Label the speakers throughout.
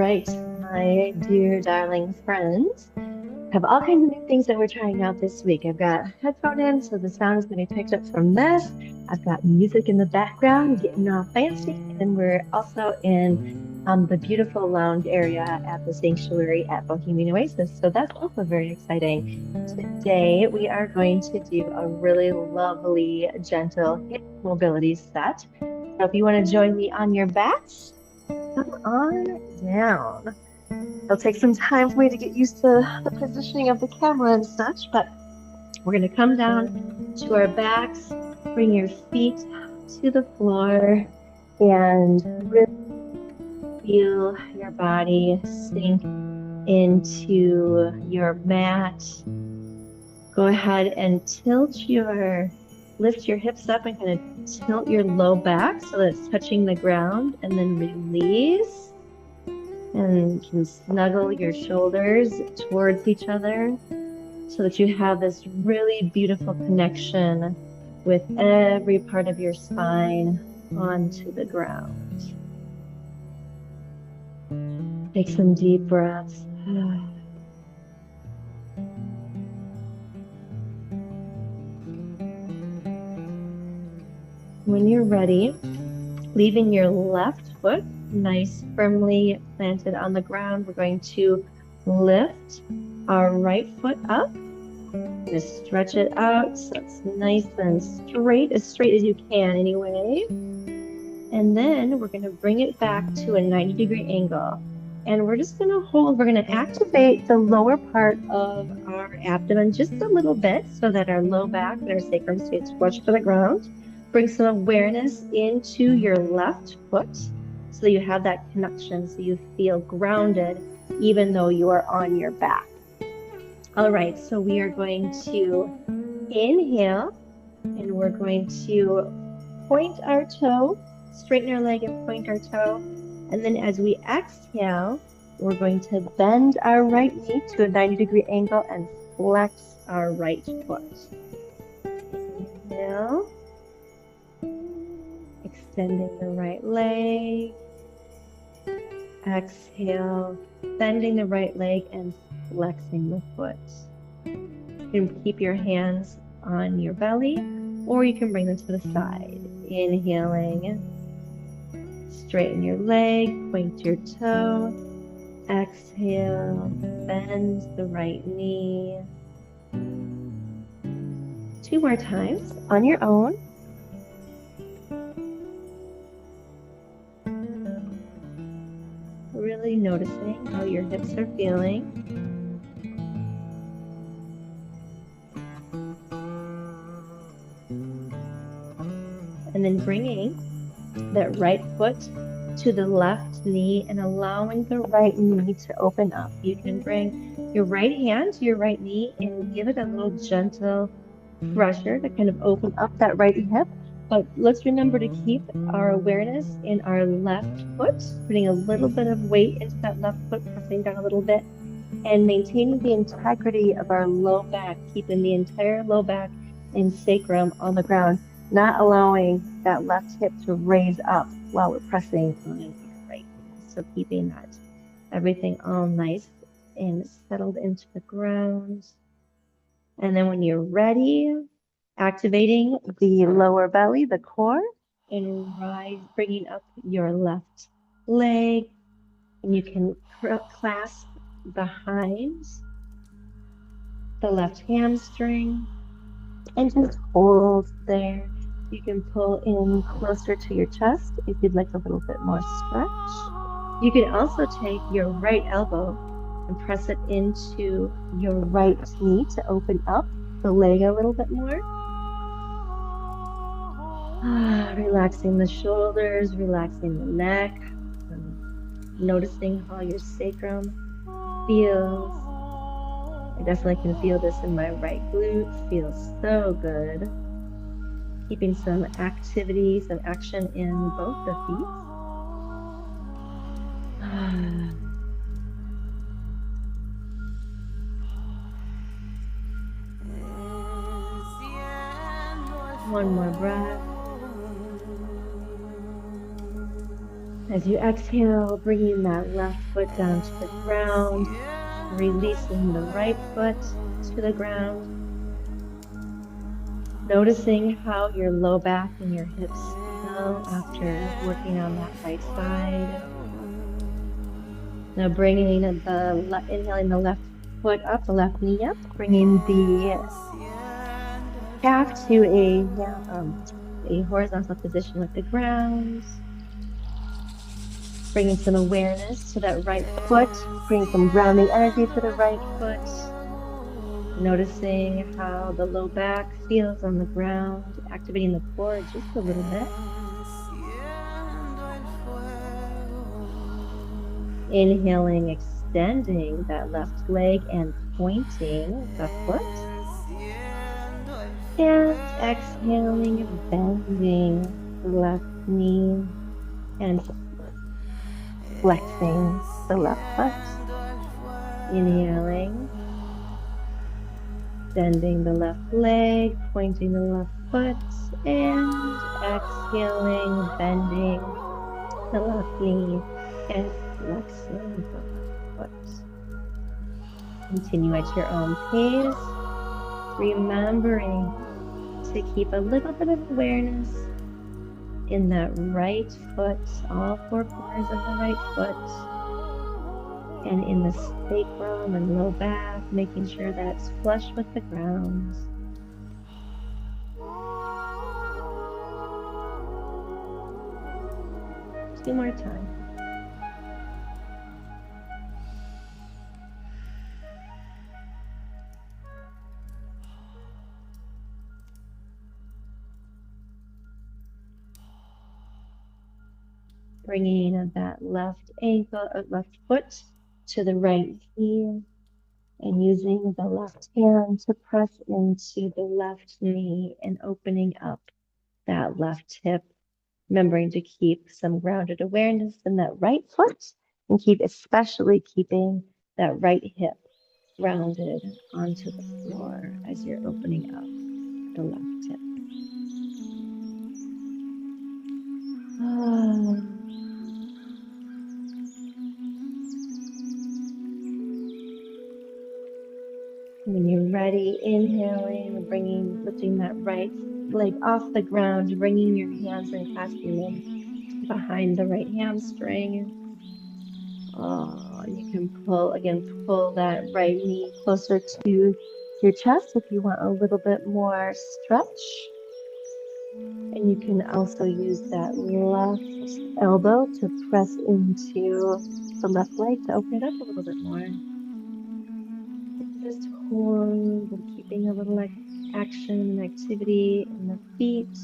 Speaker 1: right, my dear darling friends. Have all kinds of new things that we're trying out this week. I've got headphone in, so the sound is going to be picked up from this. I've got music in the background, getting all fancy, and we're also in the beautiful lounge area at the sanctuary at Bohemian Oasis. So that's also very exciting. Today we are going to do a really lovely, gentle hip mobility set. So if you want to join me on your backs, come on down. It'll take some time for me to get used to the positioning of the camera and such, but we're going to come down to our backs, bring your feet to the floor, and really feel your body sink into your mat. Go ahead and lift your hips up and kind of tilt your low back so that it's touching the ground, and then release. And you can snuggle your shoulders towards each other so that you have this really beautiful connection with every part of your spine onto the ground. Take some deep breaths. When you're ready, leaving your left foot nice firmly planted on the ground, we're going to lift our right foot up. Just stretch it out so it's nice and straight as you can anyway. And then we're going to bring it back to a 90-degree angle. And we're just going to hold, we're going to activate the lower part of our abdomen just a little bit so that our low back and our sacrum stays flush to the ground. Bring some awareness into your left foot so you have that connection, so you feel grounded even though you are on your back. All right, so we are going to inhale, and we're going to point our toe, straighten our leg and point our toe. And then as we exhale, we're going to bend our right knee to a 90-degree angle and flex our right foot. Inhale. Extending the right leg. Exhale, bending the right leg and flexing the foot. You can keep your hands on your belly, or you can bring them to the side. Inhaling, straighten your leg, point your toe. Exhale, bend the right knee. 2 more times on your own. Really noticing how your hips are feeling. And then bringing that right foot to the left knee and allowing the right knee to open up. You can bring your right hand to your right knee and give it a little gentle pressure to kind of open up that right hip. But let's remember to keep our awareness in our left foot, putting a little bit of weight into that left foot, pressing down a little bit, and maintaining the integrity of our low back, keeping the entire low back and sacrum on the ground, not allowing that left hip to raise up while we're pressing on our right. So keeping that everything all nice and settled into the ground. And then when you're ready, activating the lower belly, the core, and bringing up your left leg. And you can clasp behind the left hamstring and just hold there. You can pull in closer to your chest if you'd like a little bit more stretch. You can also take your right elbow and press it into your right knee to open up the leg a little bit more. Relaxing the shoulders, relaxing the neck, noticing how your sacrum feels. I definitely can feel this in my right glute. Feels so good. Keeping some activity, some action in both the feet. One more breath. As you exhale, bringing that left foot down to the ground, releasing the right foot to the ground. Noticing how your low back and your hips feel after working on that right side. Now inhaling the left foot up, the left knee up, bringing the calf to a horizontal position with the ground. Bringing some awareness to that right foot, bring some grounding energy to the right foot. Noticing how the low back feels on the ground, activating the core just a little bit. Inhaling, extending that left leg and pointing the foot. And exhaling, bending the left knee and flexing the left foot. Inhaling, bending the left leg, pointing the left foot, and exhaling, bending the left knee and flexing the left foot. Continue at your own pace, remembering to keep a little bit of awareness in that right foot, all four corners of the right foot, and in the sacrum and low back, making sure that's flush with the ground. 2 more times. Bringing that left foot to the right knee and using the left hand to press into the left knee and opening up that left hip, remembering to keep some grounded awareness in that right foot and especially keeping that right hip grounded onto the floor as you're opening up the left hip. When you're ready, inhaling, lifting that right leg off the ground, bringing your hands and clasping them behind the right hamstring. You can pull that right knee closer to your chest if you want a little bit more stretch. And you can also use that left elbow to press into the left leg to open it up a little bit more. Just hold and keeping a little action and activity in the feet.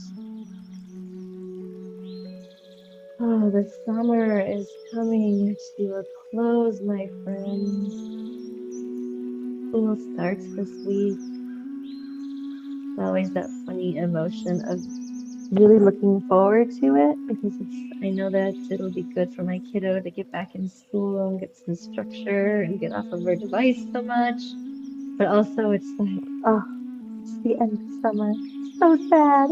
Speaker 1: Oh, the summer is coming to a close, my friends. School starts this week. It's always that funny emotion of really looking forward to it because I know that it'll be good for my kiddo to get back in school and get some structure and get off of her device so much. But also it's like, oh, it's the end of summer. So sad.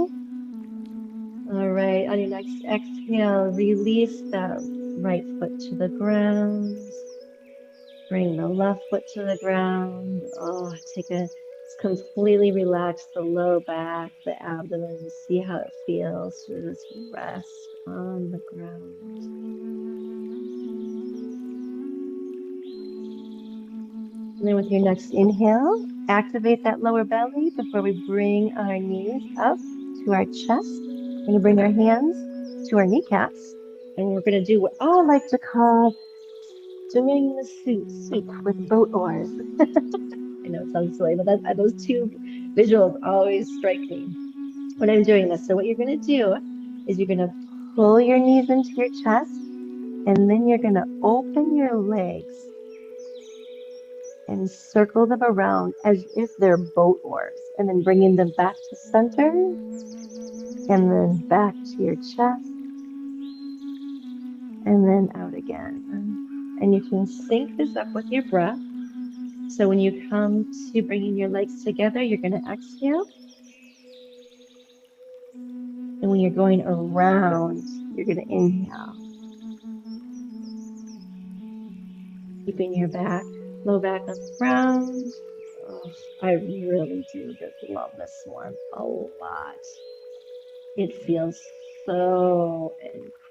Speaker 1: All right, on your next exhale, release that right foot to the ground. Bring the left foot to the ground. Oh, just completely relax the low back, the abdomen. See how it feels to just rest on the ground. And then with your next inhale, activate that lower belly before we bring our knees up to our chest. We're going to bring our hands to our kneecaps, and we're going to do what I like to call doing the sweep with boat oars. I know it sounds silly, but those two visuals always strike me when I'm doing this. So what you're going to do is you're going to pull your knees into your chest, and then you're going to open your legs and circle them around as if they're boat oars, and then bringing them back to center, and then back to your chest, and then out again. And you can sync this up with your breath. So when you come to bringing your legs together, you're going to exhale. And when you're going around, you're going to inhale. Keeping your low back on the ground. Oh, I really do just love this one a lot. It feels so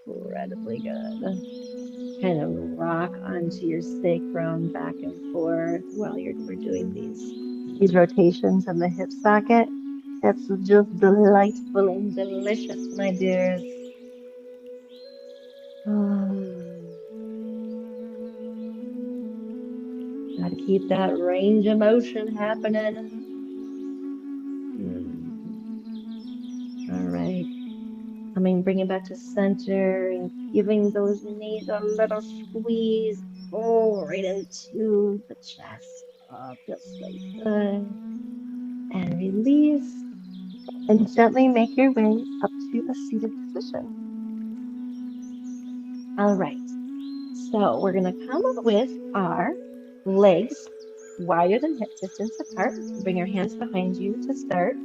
Speaker 1: incredibly good. Kind of rock onto your sacrum back and forth while we're doing these rotations in the hip socket. It's just delightful and delicious, my dears. Gotta keep that range of motion happening. All right. Bringing back to center and giving those knees a little squeeze. Oh, right into the chest. Oh, feels so good. And release. And gently make your way up to a seated position. All right. So we're going to come up with our legs wider than hip distance apart. Bring your hands behind you to start.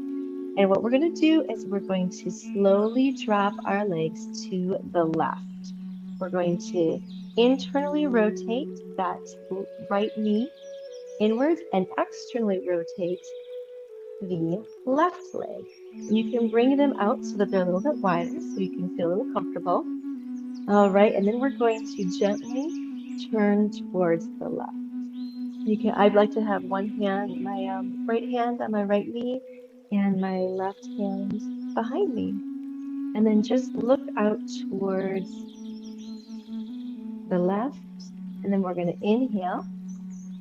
Speaker 1: And what we're going to do is we're going to slowly drop our legs to the left. We're going to internally rotate that right knee inwards and externally rotate the left leg. And you can bring them out so that they're a little bit wider so you can feel a little comfortable. All right, and then we're going to gently turn towards the left. I'd like to have one hand, my right hand on my right knee and my left hand behind me. And then just look out towards the left. And then we're going to inhale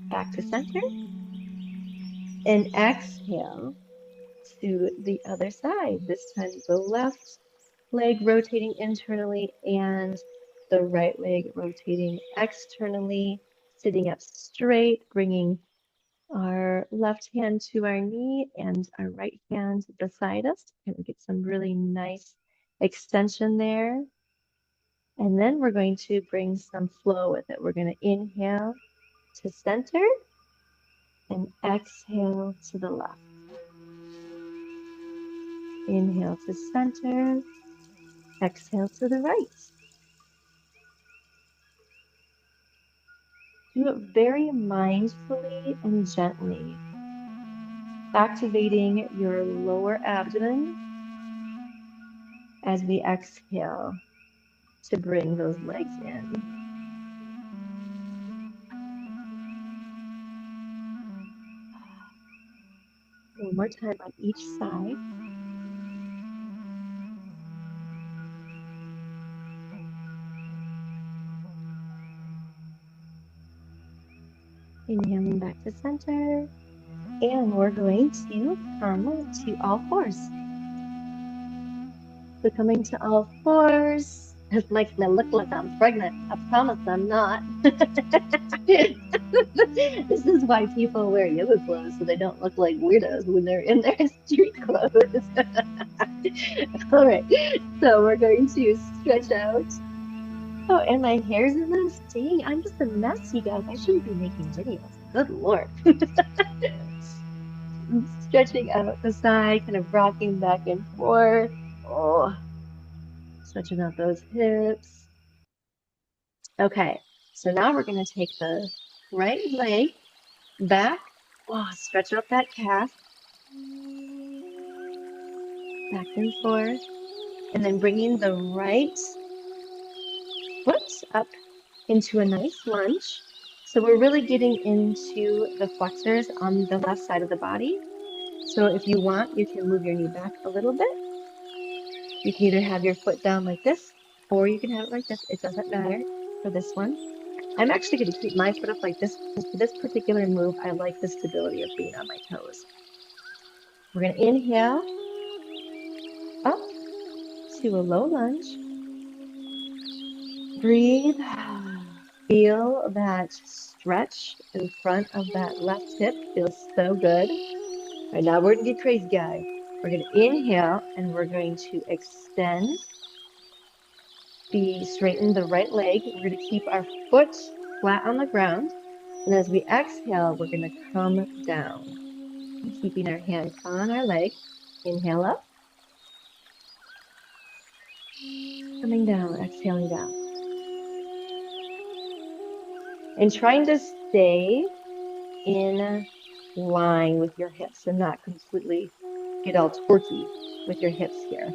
Speaker 1: back to center and exhale to the other side. This time the left leg rotating internally and the right leg rotating externally, sitting up straight, bringing our left hand to our knee and our right hand beside us. Kind of get some really nice extension there. And then we're going to bring some flow with it. We're going to inhale to center and exhale to the left. Inhale to center, exhale to the right. Do it very mindfully and gently, activating your lower abdomen as we exhale to bring those legs in. One more time on each side. Inhaling back to center. And we're going to come to all fours. So coming to all fours. This makes me look like I'm pregnant. I promise I'm not. This is why people wear yoga clothes, so they don't look like weirdos when they're in their street clothes. All right, so we're going to stretch out. Oh, and my hair's a mess. Dang, I'm just a mess, you guys. I shouldn't be making videos. Good Lord. Stretching out the side, kind of rocking back and forth. Oh, stretching out those hips. Okay, so now we're going to take the right leg back. Oh, stretch out that calf. Back and forth. And then bringing the right foot up into a nice lunge. So we're really getting into the flexors on the left side of the body. So if you want, you can move your knee back a little bit. You can either have your foot down like this, or you can have it like this. It doesn't matter for this one. I'm actually going to keep my foot up like this because for this particular move, I like the stability of being on my toes. We're going to inhale up to a low lunge. Breathe. Feel that stretch in front of that left hip. Feels so good. All right, now we're going to get crazy, guys. We're going to inhale and we're going to extend. Straighten the right leg. We're going to keep our foot flat on the ground. And as we exhale, we're going to come down. Keeping our hand on our leg. Inhale up. Coming down, exhaling down. And trying to stay in line with your hips and not completely get all twerky with your hips here.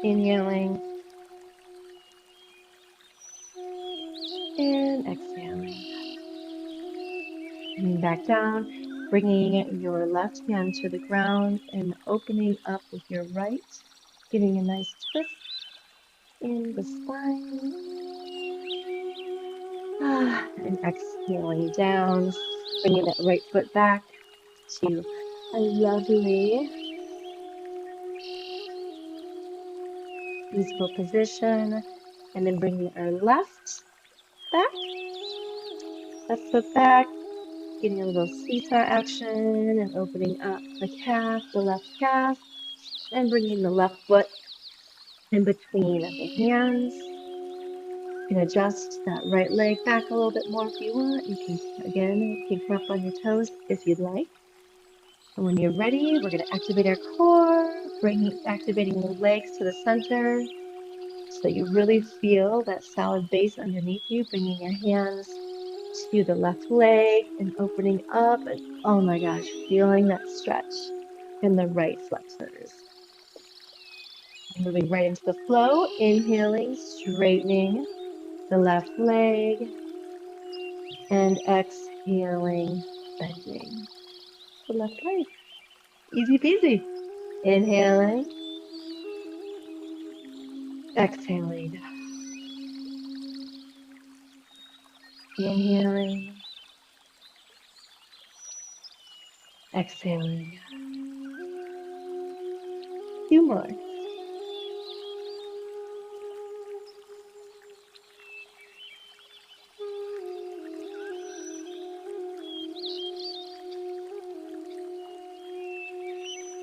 Speaker 1: Inhaling and exhaling. Coming back down, bringing your left hand to the ground and opening up with your right, getting a nice twist in the spine. And exhaling down, bringing that right foot back to a lovely, peaceful position. And then bringing our left back, left foot back, getting a little seesaw action and opening up the calf, the left calf, and bringing the left foot in between the hands. You can adjust that right leg back a little bit more if you want. You can, again, you can come up on your toes if you'd like. And when you're ready, we're going to activate our core, activating the legs to the center so that you really feel that solid base underneath you, bringing your hands to the left leg and opening up. And oh my gosh, feeling that stretch in the right flexors. Moving right into the flow, inhaling, straightening the left leg, and exhaling, bending the left leg. Easy peasy. Inhaling, exhaling. Inhaling, exhaling. Two more.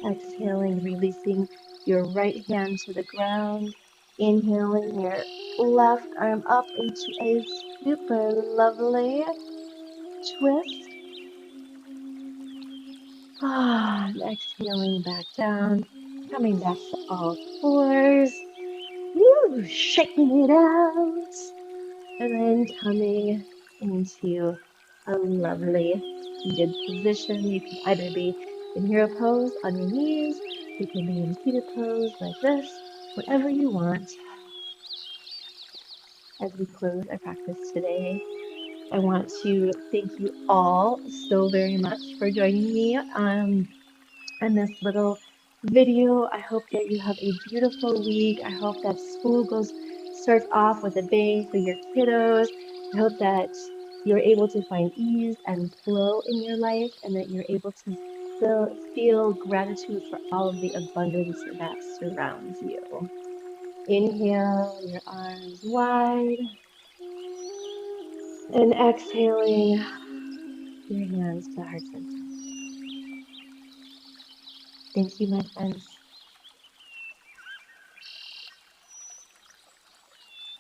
Speaker 1: Exhaling, releasing your right hand to the ground. Inhaling your left arm up into a super lovely twist. And exhaling back down, coming back to all fours. Woo, shaking it out. And then coming into a lovely seated position. You can either be in hero pose on your knees, you can be in seated pose like this, whatever you want. As we close our practice today, I want to thank you all so very much for joining me on this little video. I hope that you have a beautiful week. I hope that school starts off with a bang for your kiddos. I hope that you're able to find ease and flow in your life and that you're able to feel gratitude for all of the abundance that surrounds you. Inhale your arms wide and exhaling your hands to heart center. Thank you, my friends.